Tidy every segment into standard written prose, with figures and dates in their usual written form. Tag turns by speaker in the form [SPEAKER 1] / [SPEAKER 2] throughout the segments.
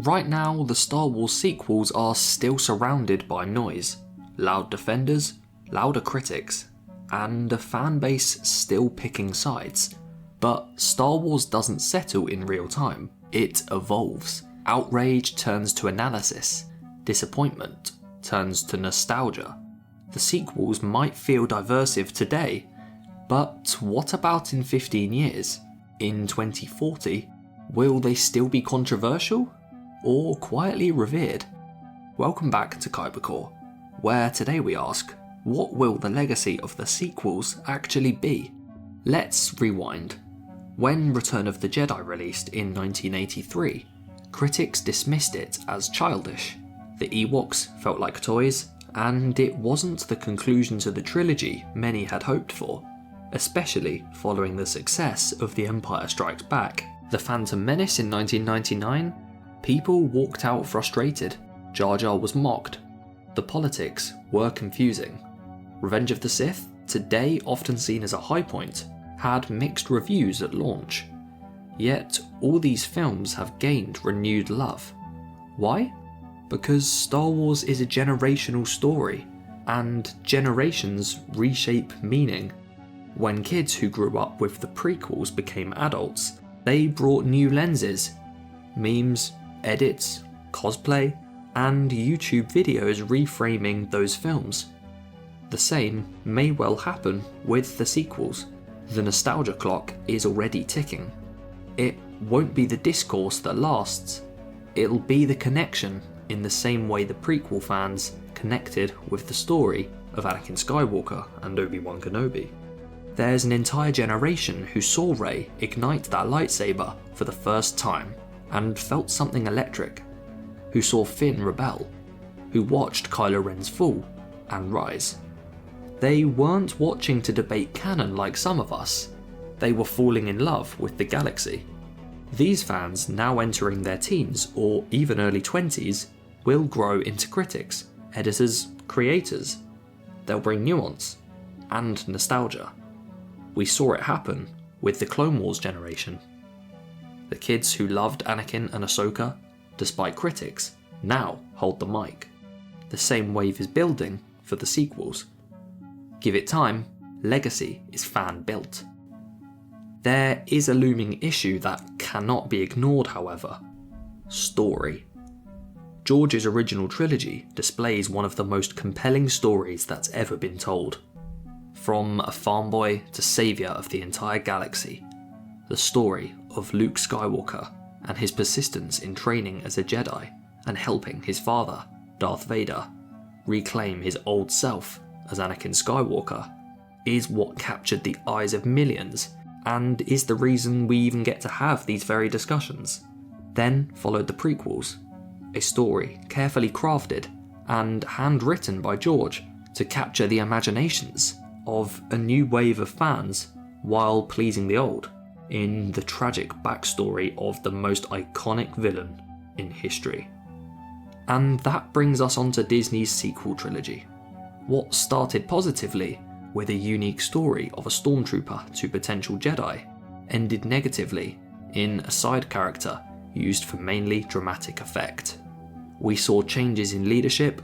[SPEAKER 1] Right now, the Star Wars sequels are still surrounded by noise, loud defenders, louder critics, and a fan base still picking sides. But Star Wars doesn't settle in real time, it evolves. Outrage turns to analysis, disappointment turns to nostalgia. The sequels might feel divisive today, but what about in 15 years? In 2040, will they still be controversial? Or quietly revered? Welcome back to Kybercore, where today we ask, what will the legacy of the sequels actually be? Let's rewind. When Return of the Jedi released in 1983, critics dismissed it as childish. The Ewoks felt like toys, and it wasn't the conclusion to the trilogy many had hoped for, especially following the success of The Empire Strikes Back. The Phantom Menace in 1999, people walked out frustrated. Jar Jar was mocked. The politics were confusing. Revenge of the Sith, today often seen as a high point, had mixed reviews at launch. Yet all these films have gained renewed love. Why? Because Star Wars is a generational story, and generations reshape meaning. When kids who grew up with the prequels became adults, they brought new lenses. Memes, edits, cosplay, and YouTube videos reframing those films. The same may well happen with the sequels. The nostalgia clock is already ticking. It won't be the discourse that lasts, it'll be the connection in the same way the prequel fans connected with the story of Anakin Skywalker and Obi-Wan Kenobi. There's an entire generation who saw Rey ignite that lightsaber for the first time and felt something electric, who saw Finn rebel, who watched Kylo Ren's fall and rise. They weren't watching to debate canon like some of us, they were falling in love with the galaxy. These fans, now entering their teens or even early 20s, will grow into critics, editors, creators. They'll bring nuance and nostalgia. We saw it happen with the Clone Wars generation. The kids who loved Anakin and Ahsoka, despite critics, now hold the mic. The same wave is building for the sequels. Give it time, legacy is fan-built. There is a looming issue that cannot be ignored, however. Story. George's original trilogy displays one of the most compelling stories that's ever been told. From a farm boy to saviour of the entire galaxy, the story of Luke Skywalker and his persistence in training as a Jedi and helping his father, Darth Vader, reclaim his old self as Anakin Skywalker, is what captured the eyes of millions and is the reason we even get to have these very discussions. Then followed the prequels, a story carefully crafted and handwritten by George to capture the imaginations of a new wave of fans while pleasing the old, in the tragic backstory of the most iconic villain in history. And that brings us on to Disney's sequel trilogy. What started positively with a unique story of a stormtrooper to potential Jedi ended negatively in a side character used for mainly dramatic effect. We saw changes in leadership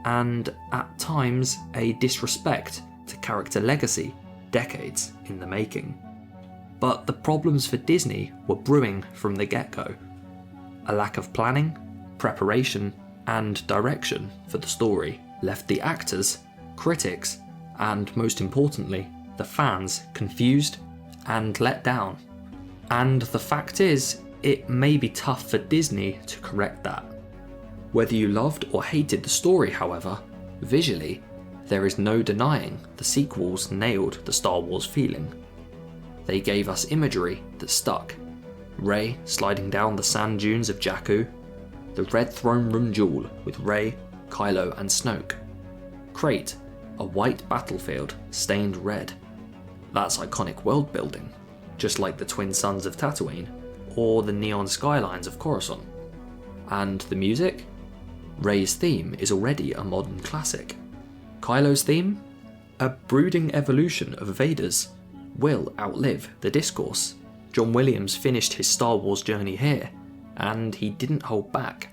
[SPEAKER 1] and, at times, a disrespect to character legacy decades in the making. But the problems for Disney were brewing from the get-go. A lack of planning, preparation, and direction for the story left the actors, critics, and most importantly, the fans confused and let down. And the fact is, it may be tough for Disney to correct that. Whether you loved or hated the story, however, visually, there is no denying the sequels nailed the Star Wars feeling. They gave us imagery that stuck. Rey sliding down the sand dunes of Jakku, the Red Throne Room duel with Rey, Kylo and Snoke, Crate, a white battlefield stained red. That's iconic world building, just like the twin suns of Tatooine or the neon skylines of Coruscant. And the music? Rey's theme is already a modern classic. Kylo's theme? A brooding evolution of Vader's, will outlive the discourse. John Williams finished his Star Wars journey here, and he didn't hold back.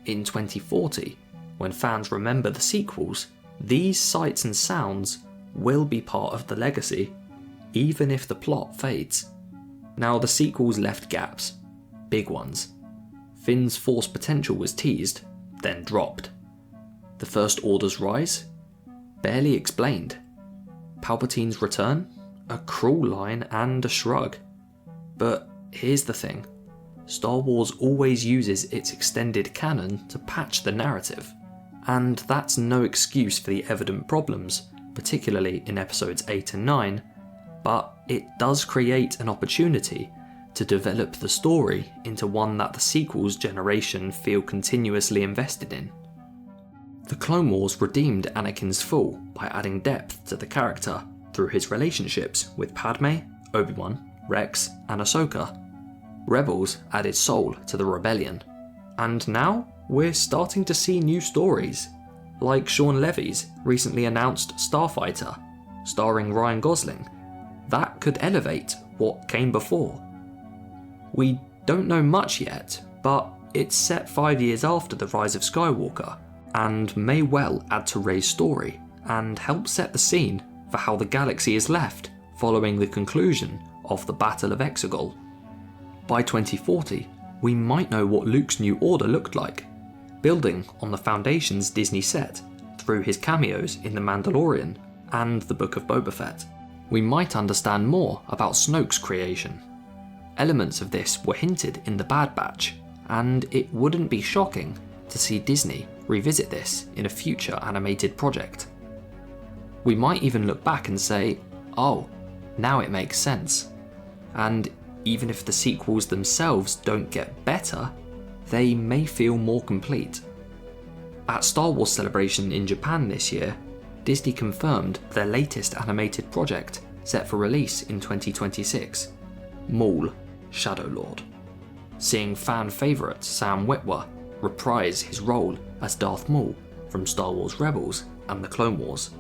[SPEAKER 1] In 2040, when fans remember the sequels, these sights and sounds will be part of the legacy, even if the plot fades. Now, the sequels left gaps, big ones. Finn's Force potential was teased, then dropped. The First Order's rise? Barely explained. Palpatine's return? A cruel line and a shrug. But here's the thing. Star Wars always uses its extended canon to patch the narrative, and that's no excuse for the evident problems, particularly in episodes 8 and 9, but it does create an opportunity to develop the story into one that the sequels generation feel continuously invested in. The Clone Wars redeemed Anakin's fall by adding depth to the character through his relationships with Padme, Obi-Wan, Rex, and Ahsoka. Rebels added soul to the rebellion, and now we're starting to see new stories, like Shawn Levy's recently announced Starfighter, starring Ryan Gosling, that could elevate what came before. We don't know much yet, but it's set 5 years after the Rise of Skywalker, and may well add to Rey's story, and help set the scene for how the galaxy is left following the conclusion of the Battle of Exegol. By 2040, we might know what Luke's new order looked like, building on the foundations Disney set through his cameos in The Mandalorian and the Book of Boba Fett. We might understand more about Snoke's creation. Elements of this were hinted in The Bad Batch, and it wouldn't be shocking to see Disney revisit this in a future animated project. We might even look back and say, oh, now it makes sense. And even if the sequels themselves don't get better, they may feel more complete. At Star Wars Celebration in Japan this year, Disney confirmed their latest animated project set for release in 2026, Maul, Shadow Lord, seeing fan favourite Sam Witwer reprise his role as Darth Maul from Star Wars Rebels and the Clone Wars.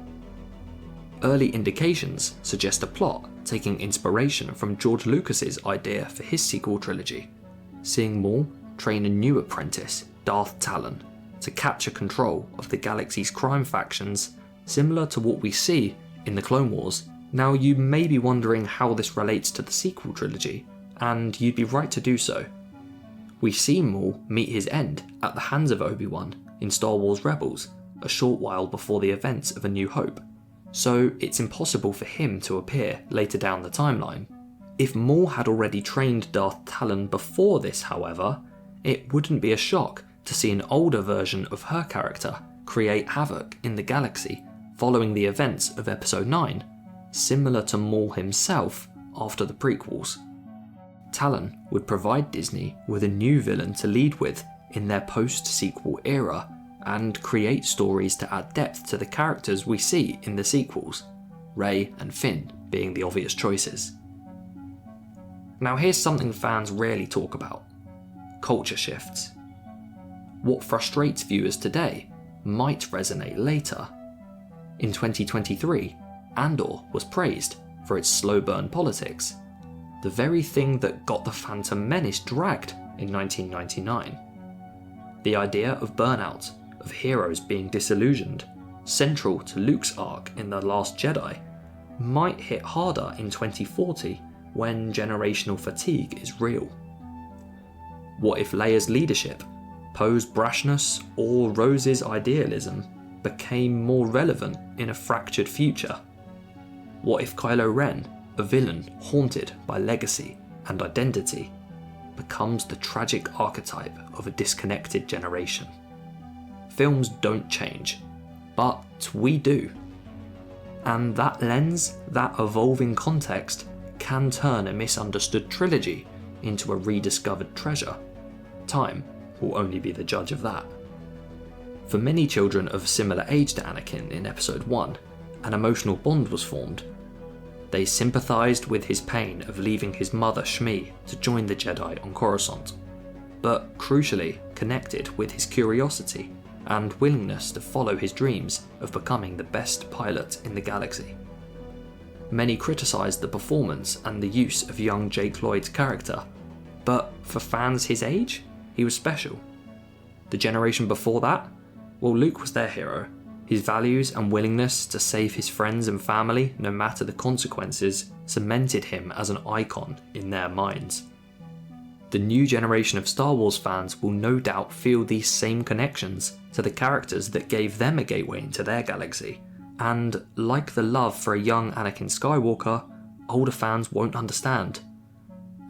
[SPEAKER 1] Early indications suggest a plot taking inspiration from George Lucas's idea for his sequel trilogy, seeing Maul train a new apprentice, Darth Talon, to capture control of the galaxy's crime factions, similar to what we see in the Clone Wars. Now, you may be wondering how this relates to the sequel trilogy, and you'd be right to do so. We see Maul meet his end at the hands of Obi-Wan in Star Wars Rebels, a short while before the events of A New Hope, so it's impossible for him to appear later down the timeline. If Maul had already trained Darth Talon before this, however, it wouldn't be a shock to see an older version of her character create havoc in the galaxy following the events of Episode 9, similar to Maul himself after the prequels. Talon would provide Disney with a new villain to lead with in their post-sequel era, and create stories to add depth to the characters we see in the sequels, Rey and Finn being the obvious choices. Now, here's something fans rarely talk about: culture shifts. What frustrates viewers today might resonate later. In 2023, Andor was praised for its slow burn politics, the very thing that got The Phantom Menace dragged in 1999. The idea of burnout, of heroes being disillusioned, central to Luke's arc in The Last Jedi, might hit harder in 2040 when generational fatigue is real. What if Leia's leadership, Poe's brashness, or Rose's idealism became more relevant in a fractured future? What if Kylo Ren, a villain haunted by legacy and identity, becomes the tragic archetype of a disconnected generation? Films don't change, but we do. And that lens, that evolving context, can turn a misunderstood trilogy into a rediscovered treasure. Time will only be the judge of that. For many children of a similar age to Anakin in Episode 1, an emotional bond was formed. They sympathised with his pain of leaving his mother Shmi to join the Jedi on Coruscant, but crucially connected with his curiosity and willingness to follow his dreams of becoming the best pilot in the galaxy. Many criticised the performance and the use of young Jake Lloyd's character, but for fans his age, he was special. The generation before that, well, Luke was their hero. His values and willingness to save his friends and family, no matter the consequences, cemented him as an icon in their minds. The new generation of Star Wars fans will no doubt feel these same connections to the characters that gave them a gateway into their galaxy, and like the love for a young Anakin Skywalker, older fans won't understand.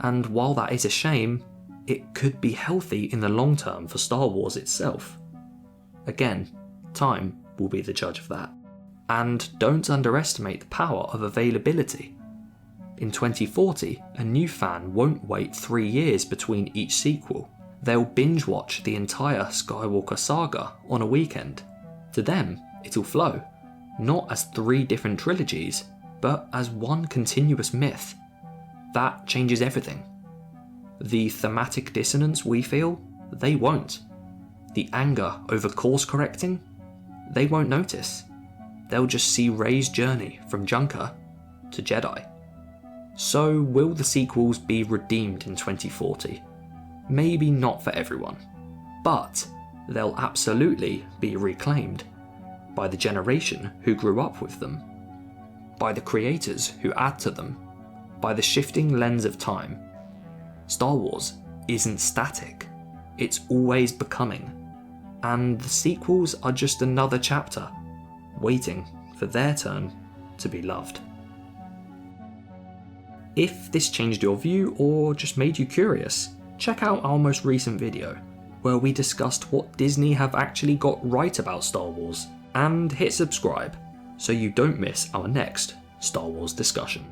[SPEAKER 1] And while that is a shame, it could be healthy in the long term for Star Wars itself. Again, time will be the judge of that. And don't underestimate the power of availability. In 2040, a new fan won't wait 3 years between each sequel. They'll binge watch the entire Skywalker saga on a weekend. To them, it'll flow, not as 3 different trilogies, but as one continuous myth. That changes everything. The thematic dissonance we feel, they won't. The anger over course correcting, they won't notice. They'll just see Rey's journey from Junker to Jedi. So will the sequels be redeemed in 2040? Maybe not for everyone, but they'll absolutely be reclaimed by the generation who grew up with them, by the creators who add to them, by the shifting lens of time. Star Wars isn't static, it's always becoming, and the sequels are just another chapter, waiting for their turn to be loved. If this changed your view or just made you curious, check out our most recent video, where we discussed what Disney have actually got right about Star Wars, and hit subscribe so you don't miss our next Star Wars discussion.